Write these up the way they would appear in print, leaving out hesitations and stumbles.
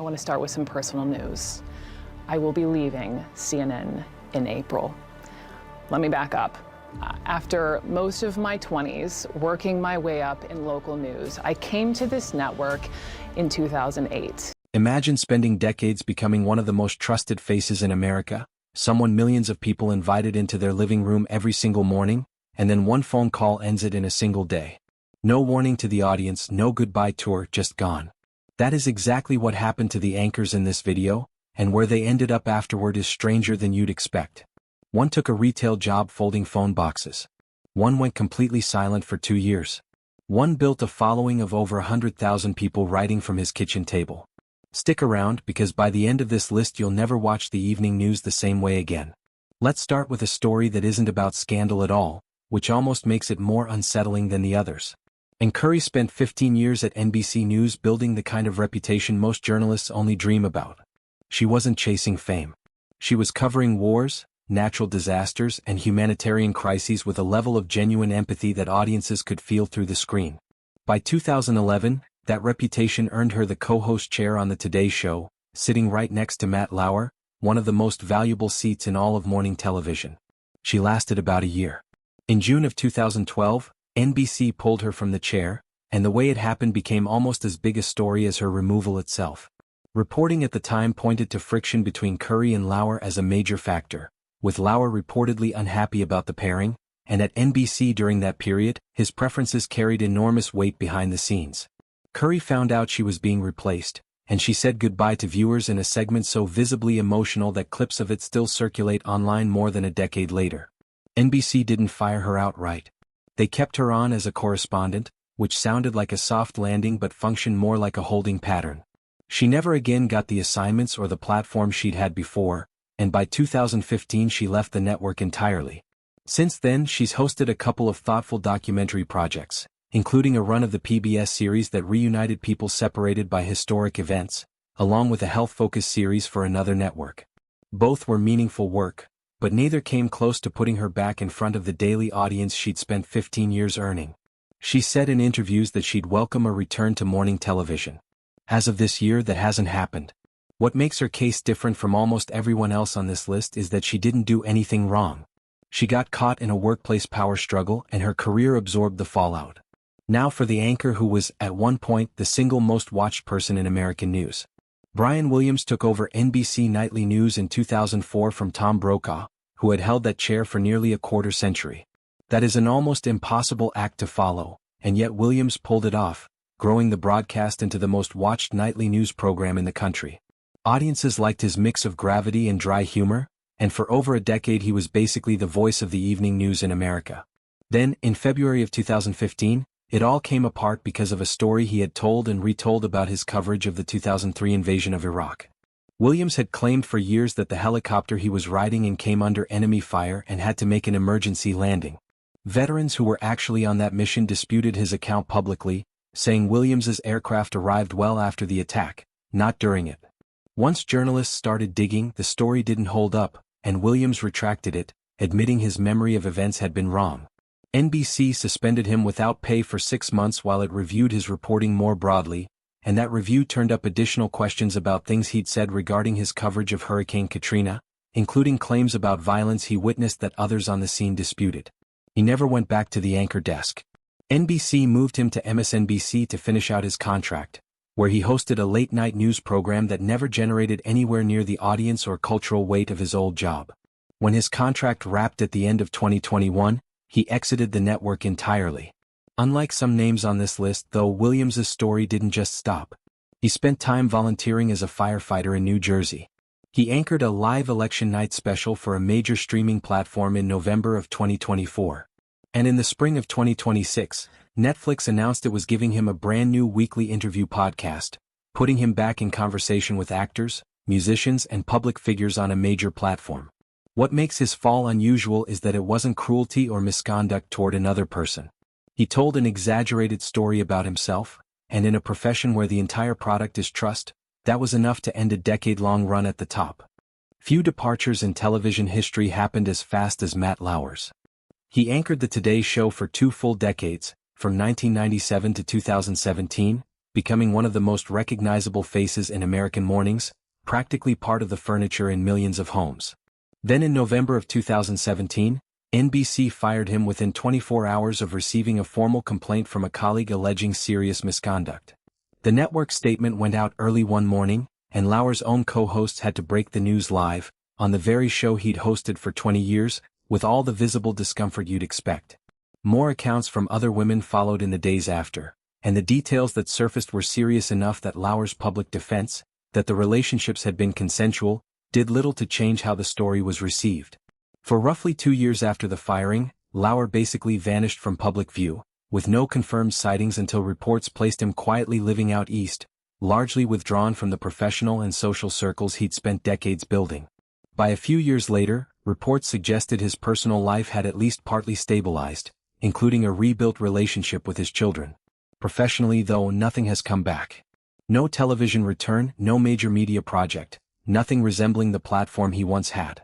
I want to start with some personal news. I will be leaving CNN in April. Let me back up. After most of my 20s working my way up in local news, I came to this network in 2008. Imagine spending decades becoming one of the most trusted faces in America, someone millions of people invited into their living room every single morning, and then one phone call ends it in a single day. No warning to the audience, no goodbye tour, just gone. That is exactly what happened to the anchors in this video, and where they ended up afterward is stranger than you'd expect. One took a retail job folding phone boxes. One went completely silent for 2 years. One built a following of over 100,000 people writing from his kitchen table. Stick around, because by the end of this list you'll never watch the evening news the same way again. Let's start with a story that isn't about scandal at all, which almost makes it more unsettling than the others. And Curry spent 15 years at NBC News building the kind of reputation most journalists only dream about. She wasn't chasing fame. She was covering wars, natural disasters, and humanitarian crises with a level of genuine empathy that audiences could feel through the screen. By 2011, that reputation earned her the co-host chair on the Today Show, sitting right next to Matt Lauer, one of the most valuable seats in all of morning television. She lasted about a year. In June of 2012, NBC pulled her from the chair, and the way it happened became almost as big a story as her removal itself. Reporting at the time pointed to friction between Curry and Lauer as a major factor, with Lauer reportedly unhappy about the pairing, and at NBC during that period, his preferences carried enormous weight behind the scenes. Curry found out she was being replaced, and she said goodbye to viewers in a segment so visibly emotional that clips of it still circulate online more than a decade later. NBC didn't fire her outright. They kept her on as a correspondent, which sounded like a soft landing but functioned more like a holding pattern. She never again got the assignments or the platform she'd had before, and by 2015 she left the network entirely. Since then, she's hosted a couple of thoughtful documentary projects, including a run of the PBS series that reunited people separated by historic events, along with a health-focused series for another network. Both were meaningful work, but neither came close to putting her back in front of the daily audience she'd spent 15 years earning. She said in interviews that she'd welcome a return to morning television. As of this year, that hasn't happened. What makes her case different from almost everyone else on this list is that she didn't do anything wrong. She got caught in a workplace power struggle and her career absorbed the fallout. Now for the anchor who was, at one point, the single most watched person in American news. Brian Williams took over NBC Nightly News in 2004 from Tom Brokaw, who had held that chair for nearly a quarter century. That is an almost impossible act to follow, and yet Williams pulled it off, growing the broadcast into the most watched nightly news program in the country. Audiences liked his mix of gravity and dry humor, and for over a decade he was basically the voice of the evening news in America. Then, in February of 2015, it all came apart because of a story he had told and retold about his coverage of the 2003 invasion of Iraq. Williams had claimed for years that the helicopter he was riding in came under enemy fire and had to make an emergency landing. Veterans who were actually on that mission disputed his account publicly, saying Williams's aircraft arrived well after the attack, not during it. Once journalists started digging, the story didn't hold up, and Williams retracted it, admitting his memory of events had been wrong. NBC suspended him without pay for 6 months while it reviewed his reporting more broadly, and that review turned up additional questions about things he'd said regarding his coverage of Hurricane Katrina, including claims about violence he witnessed that others on the scene disputed. He never went back to the anchor desk. NBC moved him to MSNBC to finish out his contract, where he hosted a late-night news program that never generated anywhere near the audience or cultural weight of his old job. When his contract wrapped at the end of 2021, he exited the network entirely. Unlike some names on this list, though, Williams's story didn't just stop. He spent time volunteering as a firefighter in New Jersey. He anchored a live election night special for a major streaming platform in November of 2024. And in the spring of 2026, Netflix announced it was giving him a brand new weekly interview podcast, putting him back in conversation with actors, musicians, and public figures on a major platform. What makes his fall unusual is that it wasn't cruelty or misconduct toward another person. He told an exaggerated story about himself, and in a profession where the entire product is trust, that was enough to end a decade-long run at the top. Few departures in television history happened as fast as Matt Lauer's. He anchored the Today Show for 2 full decades, from 1997 to 2017, becoming one of the most recognizable faces in American mornings, practically part of the furniture in millions of homes. Then in November of 2017, NBC fired him within 24 hours of receiving a formal complaint from a colleague alleging serious misconduct. The network statement went out early one morning, and Lauer's own co-hosts had to break the news live, on the very show he'd hosted for 20 years, with all the visible discomfort you'd expect. More accounts from other women followed in the days after, and the details that surfaced were serious enough that Lauer's public defense, that the relationships had been consensual, did little to change how the story was received. For roughly 2 years after the firing, Lauer basically vanished from public view, with no confirmed sightings until reports placed him quietly living out east, largely withdrawn from the professional and social circles he'd spent decades building. By a few years later, reports suggested his personal life had at least partly stabilized, including a rebuilt relationship with his children. Professionally, though, nothing has come back. No television return, no major media project, nothing resembling the platform he once had.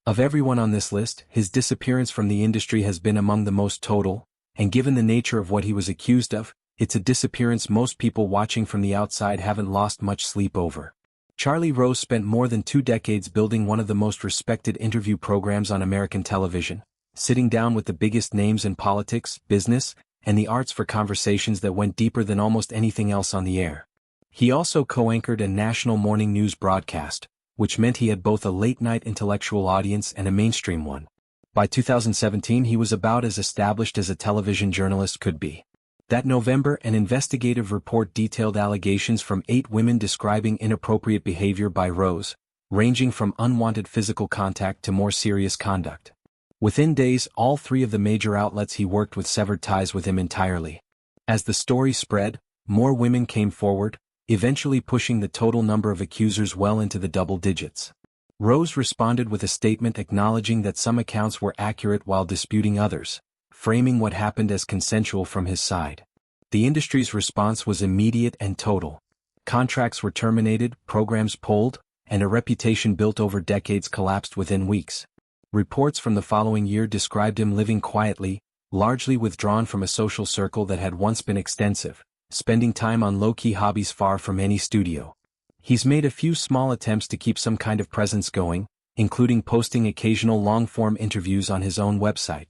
Of everyone on this list, his disappearance from the industry has been among the most total, and given the nature of what he was accused of, it's a disappearance most people watching from the outside haven't lost much sleep over. Charlie Rose spent more than 2 decades building one of the most respected interview programs on American television, sitting down with the biggest names in politics, business, and the arts for conversations that went deeper than almost anything else on the air. He also co-anchored a national morning news broadcast, which meant he had both a late-night intellectual audience and a mainstream one. By 2017 he was about as established as a television journalist could be. That November, an investigative report detailed allegations from 8 women describing inappropriate behavior by Rose, ranging from unwanted physical contact to more serious conduct. Within days, all 3 of the major outlets he worked with severed ties with him entirely. As the story spread, more women came forward, eventually pushing the total number of accusers well into the double digits. Rose responded with a statement acknowledging that some accounts were accurate while disputing others, framing what happened as consensual from his side. The industry's response was immediate and total. Contracts were terminated, programs pulled, and a reputation built over decades collapsed within weeks. Reports from the following year described him living quietly, largely withdrawn from a social circle that had once been extensive, spending time on low-key hobbies far from any studio. He's made a few small attempts to keep some kind of presence going, including posting occasional long-form interviews on his own website.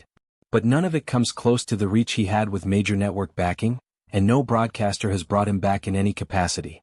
But none of it comes close to the reach he had with major network backing, and no broadcaster has brought him back in any capacity.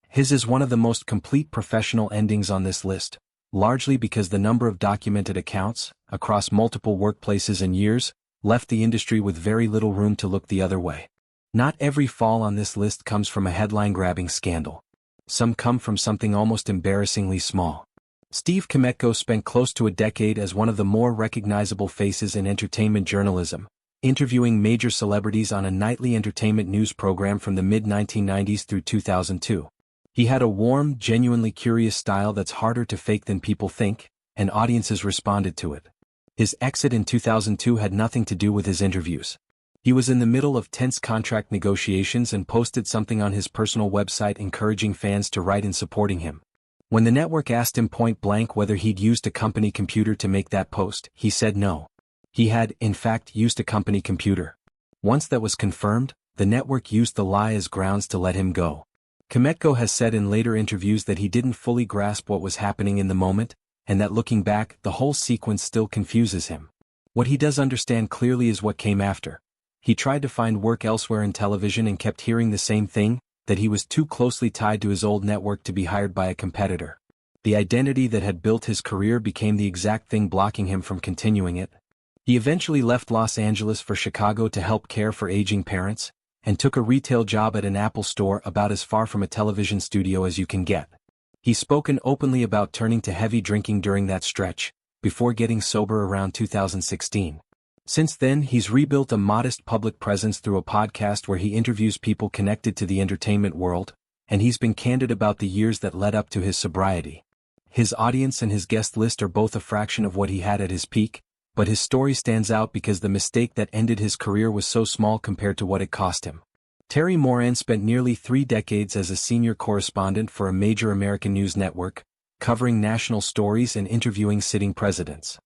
His is one of the most complete professional endings on this list, largely because the number of documented accounts, across multiple workplaces and years, left the industry with very little room to look the other way. Not every fall on this list comes from a headline-grabbing scandal. Some come from something almost embarrassingly small. Steve Kometko spent close to a decade as one of the more recognizable faces in entertainment journalism, interviewing major celebrities on a nightly entertainment news program from the mid-1990s through 2002. He had a warm, genuinely curious style that's harder to fake than people think, and audiences responded to it. His exit in 2002 had nothing to do with his interviews. He was in the middle of tense contract negotiations and posted something on his personal website encouraging fans to write in supporting him. When the network asked him point blank whether he'd used a company computer to make that post, he said no. He had, in fact, used a company computer. Once that was confirmed, the network used the lie as grounds to let him go. Kometko has said in later interviews that he didn't fully grasp what was happening in the moment, and that looking back, the whole sequence still confuses him. What he does understand clearly is what came after. He tried to find work elsewhere in television and kept hearing the same thing, that he was too closely tied to his old network to be hired by a competitor. The identity that had built his career became the exact thing blocking him from continuing it. He eventually left Los Angeles for Chicago to help care for aging parents, and took a retail job at an Apple store about as far from a television studio as you can get. He's spoken openly about turning to heavy drinking during that stretch, before getting sober around 2016. Since then, he's rebuilt a modest public presence through a podcast where he interviews people connected to the entertainment world, and he's been candid about the years that led up to his sobriety. His audience and his guest list are both a fraction of what he had at his peak, but his story stands out because the mistake that ended his career was so small compared to what it cost him. Terry Moran spent nearly 3 decades as a senior correspondent for a major American news network, covering national stories and interviewing sitting presidents.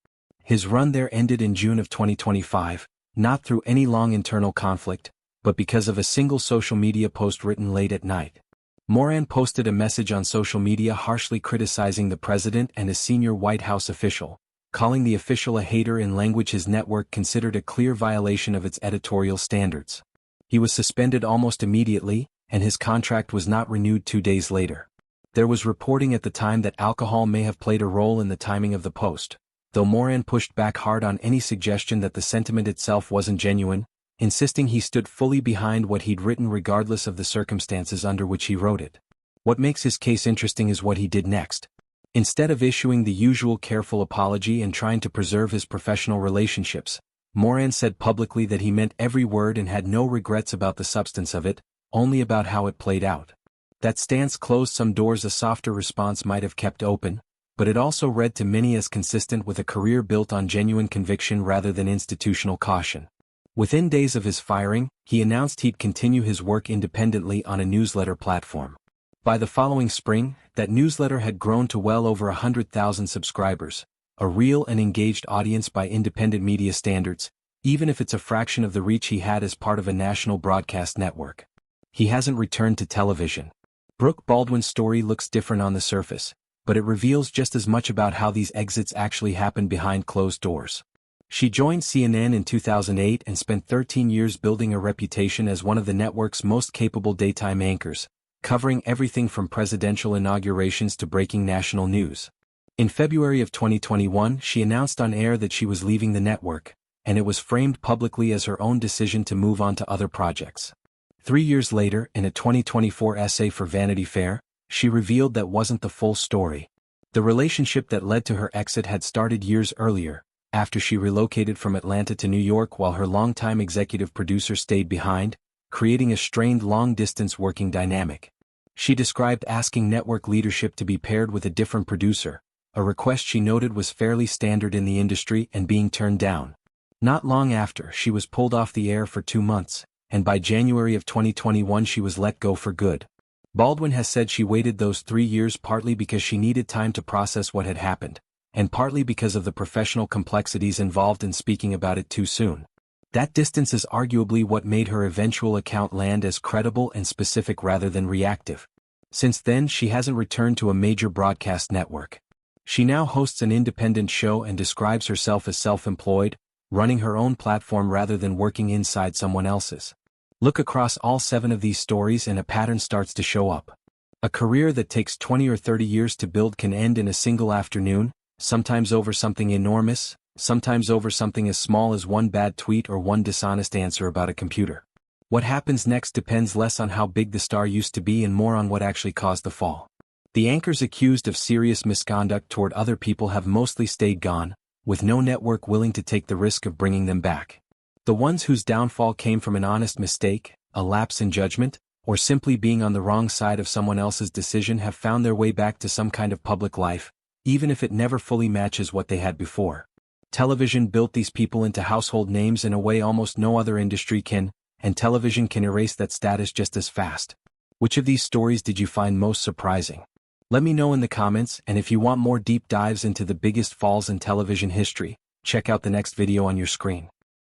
His run there ended in June of 2025, not through any long internal conflict, but because of a single social media post written late at night. Moran posted a message on social media harshly criticizing the president and a senior White House official, calling the official a hater in language his network considered a clear violation of its editorial standards. He was suspended almost immediately, and his contract was not renewed 2 days later. There was reporting at the time that alcohol may have played a role in the timing of the post, though Moran pushed back hard on any suggestion that the sentiment itself wasn't genuine, insisting he stood fully behind what he'd written regardless of the circumstances under which he wrote it. What makes his case interesting is what he did next. Instead of issuing the usual careful apology and trying to preserve his professional relationships, Moran said publicly that he meant every word and had no regrets about the substance of it, only about how it played out. That stance closed some doors a softer response might have kept open, but it also read to many as consistent with a career built on genuine conviction rather than institutional caution. Within days of his firing, he announced he'd continue his work independently on a newsletter platform. By the following spring, that newsletter had grown to well over 100,000 subscribers, a real and engaged audience by independent media standards, even if it's a fraction of the reach he had as part of a national broadcast network. He hasn't returned to television. Brooke Baldwin's story looks different on the surface, but it reveals just as much about how these exits actually happened behind closed doors. She joined CNN in 2008 and spent 13 years building a reputation as one of the network's most capable daytime anchors, covering everything from presidential inaugurations to breaking national news. In February of 2021, she announced on air that she was leaving the network, and it was framed publicly as her own decision to move on to other projects. 3 years later, in a 2024 essay for Vanity Fair, she revealed that wasn't the full story. The relationship that led to her exit had started years earlier, after she relocated from Atlanta to New York while her longtime executive producer stayed behind, creating a strained long-distance working dynamic. She described asking network leadership to be paired with a different producer, a request she noted was fairly standard in the industry and being turned down. Not long after, she was pulled off the air for 2 months, and by January of 2021 she was let go for good. Baldwin has said she waited those 3 years partly because she needed time to process what had happened, and partly because of the professional complexities involved in speaking about it too soon. That distance is arguably what made her eventual account land as credible and specific rather than reactive. Since then, she hasn't returned to a major broadcast network. She now hosts an independent show and describes herself as self-employed, running her own platform rather than working inside someone else's. Look across all 7 of these stories and a pattern starts to show up. A career that takes 20 or 30 years to build can end in a single afternoon, sometimes over something enormous, sometimes over something as small as one bad tweet or one dishonest answer about a computer. What happens next depends less on how big the star used to be and more on what actually caused the fall. The anchors accused of serious misconduct toward other people have mostly stayed gone, with no network willing to take the risk of bringing them back. The ones whose downfall came from an honest mistake, a lapse in judgment, or simply being on the wrong side of someone else's decision have found their way back to some kind of public life, even if it never fully matches what they had before. Television built these people into household names in a way almost no other industry can, and television can erase that status just as fast. Which of these stories did you find most surprising? Let me know in the comments, and if you want more deep dives into the biggest falls in television history, check out the next video on your screen.